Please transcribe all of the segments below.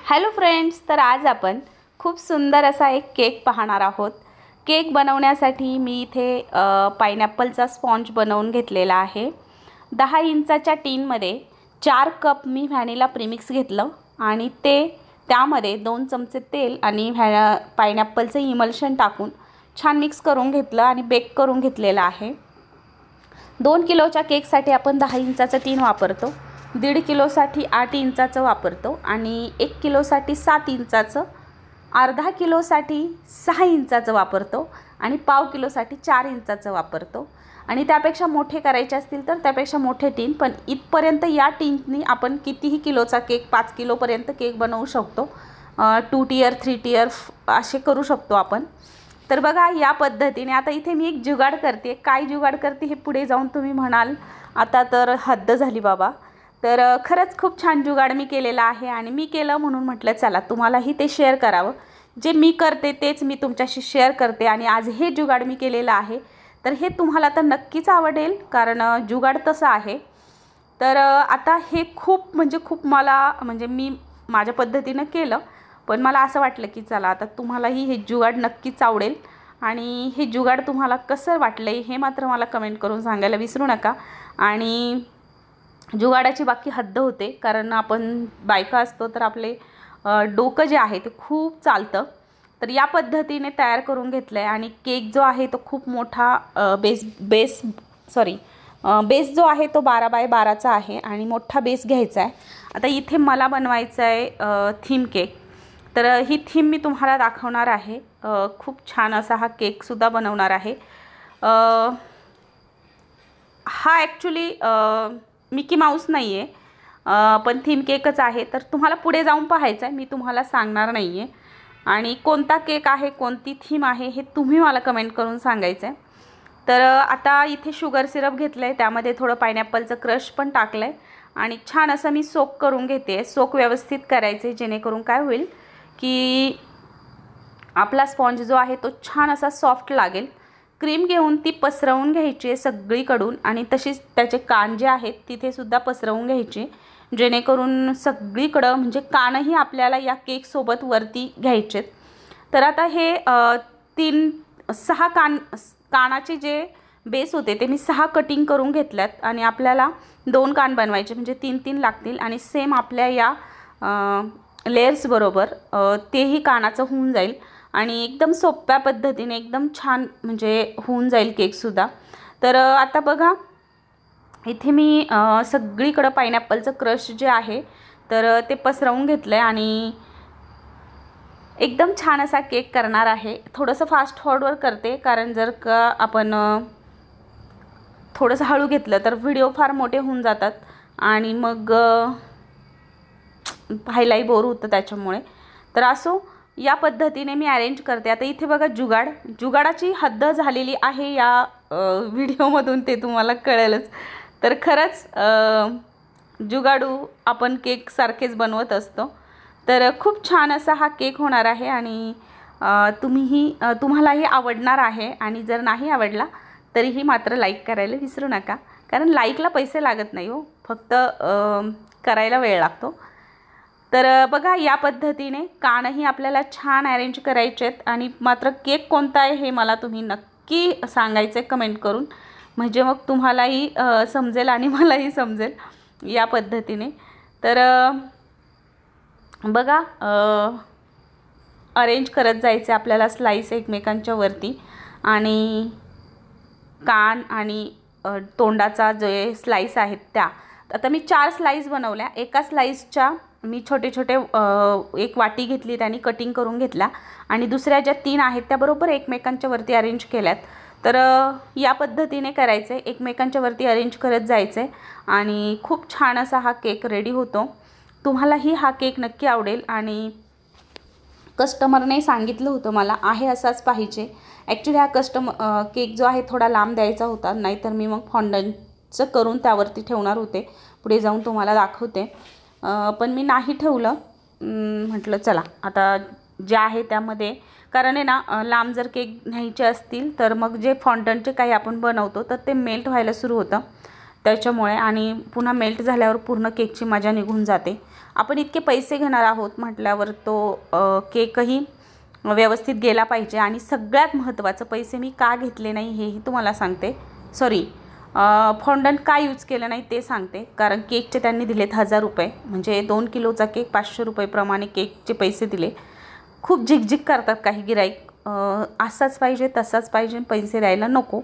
Hello friends, तर आज आपण खूप सुंदर असा एक केक पाहणार आहोत। केक बनवण्यासाठी मी इथे पाइनएप्पलचा स्पॉन्ज बनवून घेतलेला आहे। 10 इंचाच्या टीनमध्ये 4 कप मी व्हॅनिला प्रीमिक्स घेतलं आणि त्यामध्ये 2 चमचे तेल आणि पाइनएप्पलचं इमल्शन टाकून छान मिक्स करून घेतलं आणि बेक करून घेतलेलं आहे। 2 किलोच्या केकसाठी आपण 10 इंचाचं टीन वापरतो, 1.5 किलोसाठी 8 इंचाचं वापरतो आणि 1 किलोसाठी 7 इंचाचं, अर्धा किलोसाठी 6 इंचाचं वापरतो आणि पाव किलोसाठी 4 इंचाचं वापरतो। आणि त्यापेक्षा मोठे करायचे असतील तर त्यापेक्षा मोठे टीन, पण इथपर्यंत या टीननी आपण कितीही किलोचा केक 5 किलोपर्यंत केक बनवू शकतो। 2 टियर 3 टियर असे करू शकतो आपण। तर बघा या पद्धतीने आता इथे मी एक जुगाड करते। काय जुगाड करते हे पुढे जाऊन तुम्ही म्हणाल आता तर हद्द झाली बाबा। तर खरंच खूप छान जुगाड मी केलेला आहे आणि मी केलं म्हणून म्हटलं चला तुम्हालाही ते शेअर करावं। जे मी करते तेच मी तुमच्याशी शेअर करते आणि आज हे जुगाड मी केलेलं आहे, तर हे तुम्हाला तर नक्कीच आवडेल कारण जुगाड तसं आहे। तर आता हे खूप मी माझ्या पद्धतीने केलं, पण मला असं वाटलं की चला आता तुम्हालाही हे जुगाड नक्कीच आवडेल आणि हे जुगाड तुम्हाला कसं वाटलंय हे मात्र मला कमेंट करून सांगायला विसरू नका। आणि जुगाडाची बाकी हद्द होते कारण आपण बायका असतो तर आपले डोकं जे आहे ते खूप चालतं। तर या पद्धतीने तयार करून घेतलं आहे आणि केक जो आहे तो खूप मोठा बेस जो आहे तो 12 बाय 12चा आहे आणि मोठा बेस घ्यायचा आहे। आता इथे मला बनवायचं आहे थीम केक, तर ही थीम मी तुम्हाला दाखवणार आहे। खूप छान असा हा केकसुद्धा बनवणार आहे। हा ॲक्च्युली मिकी माऊस नाही आहे, पण थीम केकच आहे। तर तुम्हाला पुढे जाऊन पाहायचं आहे, मी तुम्हाला सांगणार नाही आहे। आणि कोणता केक आहे, कोणती थीम आहे हे तुम्ही मला कमेंट करून सांगायचं आहे। तर आता इथे शुगर सिरप घेतलं आहे, त्यामध्ये थोडं पाइनएप्पलचं क्रश पण टाकलं आहे आणि छान असं मी सोक करून घेते। सोक व्यवस्थित करायचे जेणेकरून काय होईल की आपला स्पॉन्ज जो आहे तो छान असा सॉफ्ट लागेल। क्रीम घेऊन ती पसरवून घ्यायची सगळीकडून आणि तशीच त्याचे कान जे आहेत तिथे सुद्धा पसरवून घ्यायचे जेणेकरून सगळीकडे म्हणजे कानही आपल्याला या केक सोबत वरती घ्यायचे। तर आता हे 6 कानाचे जे बेस होते ते मी 6 कटिंग करून घेतल्यात आणि आपल्याला 2 कान बनवायचे म्हणजे 3-3 लागतील आणि सेम आपल्या या लेयर्स बरोबर तेही कानाचं होऊन जाईल आणि एकदम सोप्या पद्धतीने एकदम छान म्हणजे होऊन जाईल केकसुद्धा। तर आता बघा इथे मी सगळीकडे पाइनएप्पलचं क्रश जे आहे तर ते पसरवून घेतलं आहे आणि एकदम छान असा केक करणार आहे। थोडंसं फास्ट फॉरवर्ड करते कारण जर का आपण थोडंसं हळू घेतलं तर व्हिडिओ फार मोठे होऊन जातात आणि मग पाहायलाही बोर होतं त्याच्यामुळे। तर असो या पद्धतीने मी अरेंज करते। आता इथे बघा जुगाडाची हद्द झालेली आहे या व्हिडिओमधून, ते तुम्हाला कळेलच। तर खरंच जुगाडू आपण केक सारखेच बनवत असतो। तर खूप छान असा हा केक होणार आहे आणि तुम्हालाही आवडणार आहे आणि जर नाही आवडला तरीही मात्र लाईक करायला विसरू नका कारण लाईकला पैसे लागत नाही हो, फक्त करायला वेळ लागतो। तर बघा या पद्धतीने कानही आपल्याला छान अरेंज करायचे आहेत आणि मात्र केक कोणता आहे हे मला तुम्ही नक्की सांगायचं कमेंट करून, म्हणजे मग तुम्हालाही समजेल आणि मलाही समजेल या पद्धतीने। तर बघा अरेंज करत जायचे आपल्याला स्लाइस एकमेकांच्या वरती आणि कान आणि तोंडाचा जे स्लाइस आहेत त्या। आता मी 4 स्लाइस बनवल्या। एका स्लाइसच्या मी छोटे छोटे एक वाटी घेतली, त्याने कटिंग करून घेतला आणि दुसऱ्या ज्या 3 आहेत त्या बरोबर एकमेकांच्या वरती अरेंज केल्यात। तर या पद्धतीने करायचं आहे, एकमेकांच्या वरती अरेंज करत जायचं आहे आणि खूप छान असा हा केक रेडी होतो। तुम्हालाही हा केक नक्की आवडेल आणि कस्टमरने सांगितलं होतं मला आहे असाच पाहिजे। ॲक्च्युली हा केक जो आहे थोडा लांब द्यायचा होता, नाहीतर मी मग फॉन्डंटचं करून त्यावरती ठेवणार होते, पुढे जाऊन तुम्हाला दाखवते। पण मी नाही ठेवलं, म्हटलं चला आता जे आहे त्यामध्ये, कारण आहे ना लांब जर केक न्यायचे असतील तर मग जे फॉन्डंटचे काही आपण बनवतो तर ते मेल्ट व्हायला सुरू होतं। त्याच्यामुळे, आणि पुन्हा मेल्ट झाल्यावर पूर्ण केकची मजा निघून जाते. आपण इतके पैसे घेणार आहोत म्हटल्यावर तो केकही व्यवस्थित गेला पाहिजे. आणि सगळ्यात महत्त्वाचं, पैसे मी का घेतले नाही हेही तुम्हाला सांगते. सॉरी, फॉन्डंट का यूज केलं नाही ते सांगते. कारण केकचे त्यांनी दिलेत 1000 रुपये, म्हणजे 2 किलोचा केक 500 रुपये प्रमाणे केकचे पैसे दिले. खूप झिकझिक करतात काही गिराईक, असाच पाहिजे तसाच पाहिजे, पैसे द्यायला नको.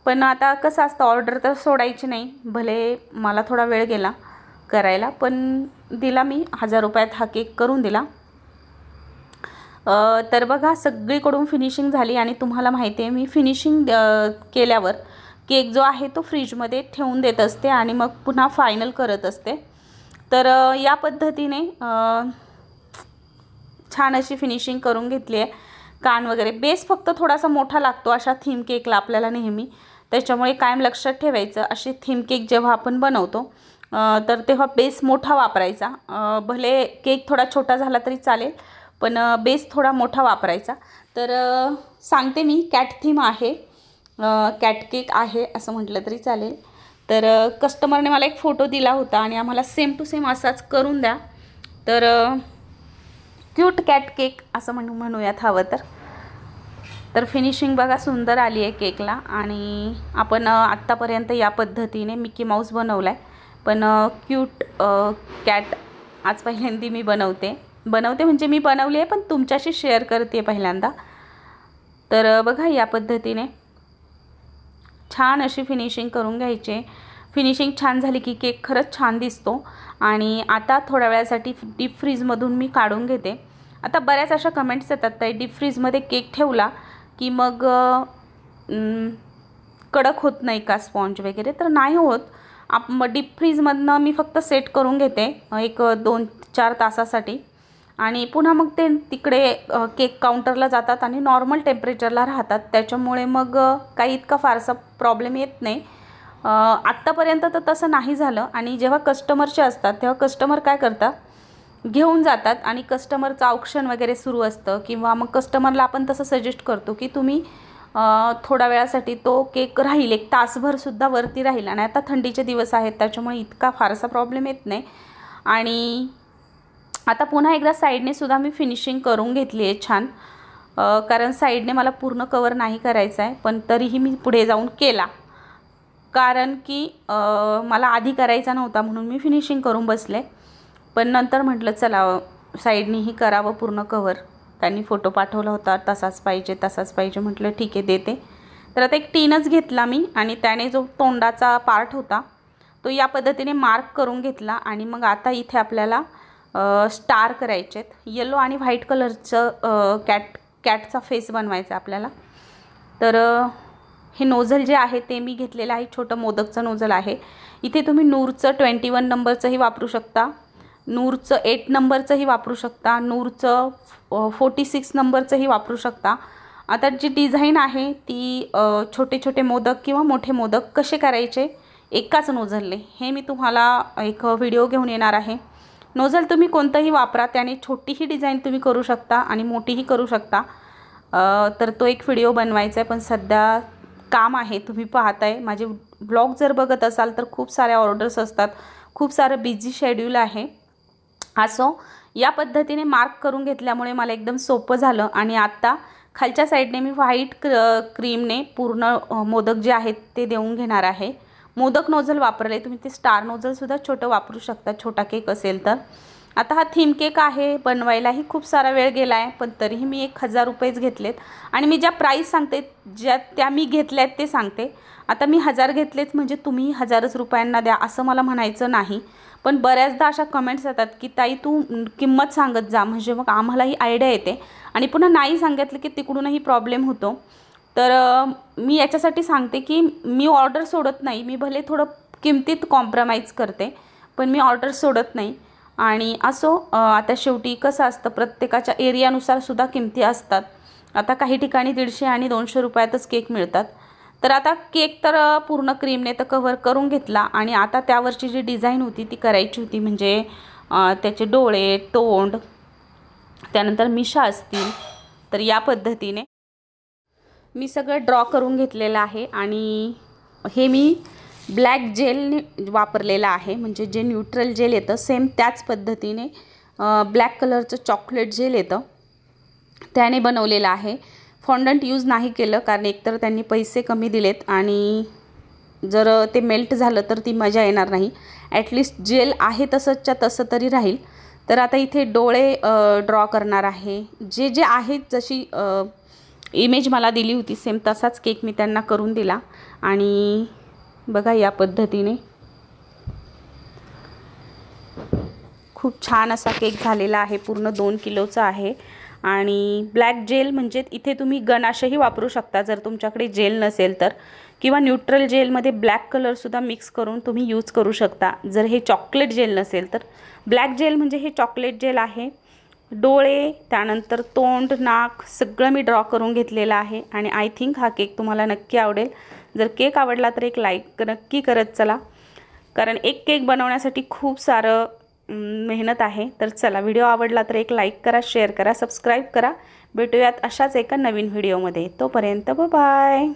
पण आता कसं असतं, ऑर्डर तर सोडायची नाही. भले मला थोडा वेळ गेला करायला, पण दिला मी 1000 रुपयात हा केक करून दिला. तर बघा सगळीकडून फिनिशिंग झाली. आणि तुम्हाला माहिती आहे मी फिनिशिंग केल्यावर केक जो आहे तो फ्रीजमध्ये ठेवून देत असते आणि मग पुन्हा फायनल करत असते. तर या पद्धतीने छान अशी फिनिशिंग करून घेतली आहे. कान वगैरे, बेस फक्त थोडासा मोठा लागतो अशा थीम केकला आपल्याला नेहमी, त्याच्यामुळे कायम लक्षात ठेवायचं, असे थीम केक जेव्हा आपण बनवतो तर तेव्हा बेस मोठा वापरायचा. भले केक थोडा छोटा झाला तरी चालेल, पण बेस थोडा मोठा वापरायचा. तर सांगते मी, कॅट थीम आहे, कॅट केक आहे असं म्हटलं तरी चालेल. तर कस्टमरने मला एक फोटो दिला होता आणि आम्हाला सेम टू सेम असाच करून द्या. तर क्यूट कॅट केक असं म्हणूयात हवं तर. तर फिनिशिंग बघा सुंदर आली आहे केकला. आणि आपण आत्तापर्यंत या पद्धतीने मिकी माऊस बनवला आहे, पण क्यूट कॅट आज पहिल्यांदा मी बनवते म्हणजे मी बनवली आहे पण तुमच्याशी शेअर करते पहिल्यांदा. तर बघा या पद्धतीने छान अशी फिनिशिंग करून घ्यायची. फिनिशिंग छान झाली की केक खरंच छान दिसतो. आणि आता थोड्या वेळासाठी डीप फ्रीजमधून मी काढून घेते. आता बऱ्याच अशा कमेंट्स येतात, ताई डीप फ्रीजमध्ये केक ठेवला की मग कडक होत नाही का स्पॉन्ज वगैरे? तर नाही होत. डीप फ्रीजमधनं मी फक्त सेट करून घेते एक 2-4 तासासाठी, आणि पुन्हा मग ते तिकडे केक काउंटरला जातात आणि नॉर्मल टेम्परेचरला राहतात. त्याच्यामुळे मग काही इतका फारसा प्रॉब्लेम येत नाही. आत्तापर्यंत तर तसं नाही झालं. आणि जेव्हा कस्टमरचे असतात तेव्हा कस्टमर काय करतात, घेऊन जातात आणि कस्टमरचं ऑप्शन वगैरे सुरू असतं, किंवा मग कस्टमरला आपण तसं सजेस्ट करतो की तुम्ही थोड्या वेळासाठी तो केक राहील, 1 तासभरसुद्धा वरती राहील. आणि आता थंडीचे दिवस आहेत त्याच्यामुळे इतका फारसा प्रॉब्लेम येत नाही. आणि आता पुन्हा एकदा साईडने सुद्धा मी फिनिशिंग करून घेतली आहे छान, कारण साईडने मला पूर्ण कवर नाही करायचं आहे, पण तरीही मी पुढे जाऊन केला. कारण की मला आधी करायचा नव्हता म्हणून मी फिनिशिंग करून बसले. पण नंतर म्हटलं चला साईडनेही करावं पूर्ण कवर. त्यांनी फोटो पाठवला होता, तसाच पाहिजे म्हटलं ठीक आहे देते. तर आता एक टीनच घेतला मी आणि त्याने जो तोंडाचा पार्ट होता तो या पद्धतीने मार्क करून घेतला. आणि मग आता इथे आपल्याला स्टार करायचे आहेत. येलो आणि व्हाईट कलरचं कॅटचा फेस बनवायचा आपल्याला. तर हे नोझल जे आहे ते मी घेतलेलं आहे, छोटं मोदकचं नोझल आहे. इथे तुम्ही नूरचं 21 नंबरचंही वापरू शकता, नूरचं 8 नंबरचंही वापरू शकता, नूरचं 46 नंबरचंही वापरू शकता. आता जी डिझाईन आहे ती छोटे छोटे मोदक किंवा मोठे मोदक कसे करायचे एकाच नोझलने, हे मी तुम्हाला एक व्हिडिओ घेऊन येणार आहे. नोझल तुम्ही कोणतंही वापरा, त्याने छोटीही डिझाईन तुम्ही करू शकता आणि मोठीही करू शकता. तर तो एक व्हिडिओ बनवायचा आहे, पण सध्या काम आहे, तुम्ही पाहताय. माझे ब्लॉग जर बघत असाल तर खूप साऱ्या ऑर्डर्स असतात, खूप सारं बिझी शेड्यूल आहे. असो, या पद्धतीने मार्क करून घेतल्यामुळे मला एकदम सोपं झालं. आणि आत्ता खालच्या साईडने मी व्हाईट क्रीमने पूर्ण मोदक जे आहेत ते देऊन घेणार आहे. मोदक नोझल वापरले, तुम्ही ते स्टार नोझलसुद्धा छोटं वापरू शकता, छोटा केक असेल तर. आता हा थीम केक आहे, बनवायलाही खूप सारा वेळ गेला आहे, पण तरीही मी 1000 रुपयेच घेतलेत. आणि मी ज्या प्राईस सांगते त्या मी घेतल्या आहेत ते सांगते. आता मी 1000 घेतलेच म्हणजे तुम्ही 1000च रुपयांना द्या असं मला म्हणायचं नाही. पण बऱ्याचदा अशा कमेंट्स येतात की ताई तू किंमत सांगत जा, म्हणजे मग आम्हालाही आयडिया येते. आणि पुन्हा नाही सांगितलं की तिकडूनही प्रॉब्लेम होतो. तर मी याच्यासाठी सांगते की मी ऑर्डर सोडत नाही. मी भले थोडं किमतीत कॉम्प्रोमाइज करते, पण मी ऑर्डर सोडत नाही. आणि असो, आता शेवटी कसं असतं, प्रत्येकाच्या एरियानुसार सुद्धा किमती असतात. आता काही ठिकाणी 150 आणि 200 रुपयातच केक मिळतात. तर आता केक तर पूर्ण क्रीमने तर कव्हर करून घेतला. आणि आता त्यावरची जी डिझाईन होती ती करायची होती, म्हणजे त्याचे डोळे, तोंड, त्यानंतर मिशा असतील. तर या पद्धतीने मी सगळं ड्रॉ करून घेतलेलं आहे. आणि हे मी ब्लॅक जेल वापरलेला आहे, म्हणजे जे न्यूट्रल जेल येतं सेम त्याच पद्धतीने ब्लॅक कलरचं चॉकलेट जेल येतं त्याने बनवलेलं आहे। फॉन्डंट यूज नाही केलं, कारण एकतर त्यांनी पैसे कमी दिलेत आणि जर ते मेल्ट झालं तर ती मजा येणार नाही। ॲटलिस्ट जेल आहे तसंच्या तसं तरी राहील। तर आता इथे डोळे ड्रॉ करणार आहे। जे जे आहेत, जशी इमेज मला दिली होती सेम तसाच केक मी त्यांना करून दिला आणि बघा या पद्धतीने खूप छान असा केक झालेला आहे। पूर्ण 2 किलोचा आहे आणि ब्लॅक जेल म्हणजे इथे तुम्ही गनाशही वापरू शकता जर तुमच्याकडे जेल नसेल तर, किंवा न्यूट्रल जेलमध्ये ब्लॅक कलरसुद्धा मिक्स करून तुम्ही यूज करू शकता जर हे चॉकलेट जेल नसेल तर। ब्लॅक जेल म्हणजे हे चॉकलेट जेल आहे। डोळे, त्यानंतर तोंड, नाक सगळं मी ड्रॉ करून घेतलेलं आहे आणि आय थिंक हा केक तुम्हाला नक्की आवडेल। जर केक आवडला तर एक लाईक नक्की करत चला, कारण एक केक बनवण्यासाठी खूप सारं मेहनत आहे। तर चला, व्हिडिओ आवडला तर एक लाईक करा, शेअर करा, सबस्क्राईब करा। भेटूयात अशाच एका नवीन व्हिडिओमध्ये। तोपर्यंत बाय बाय।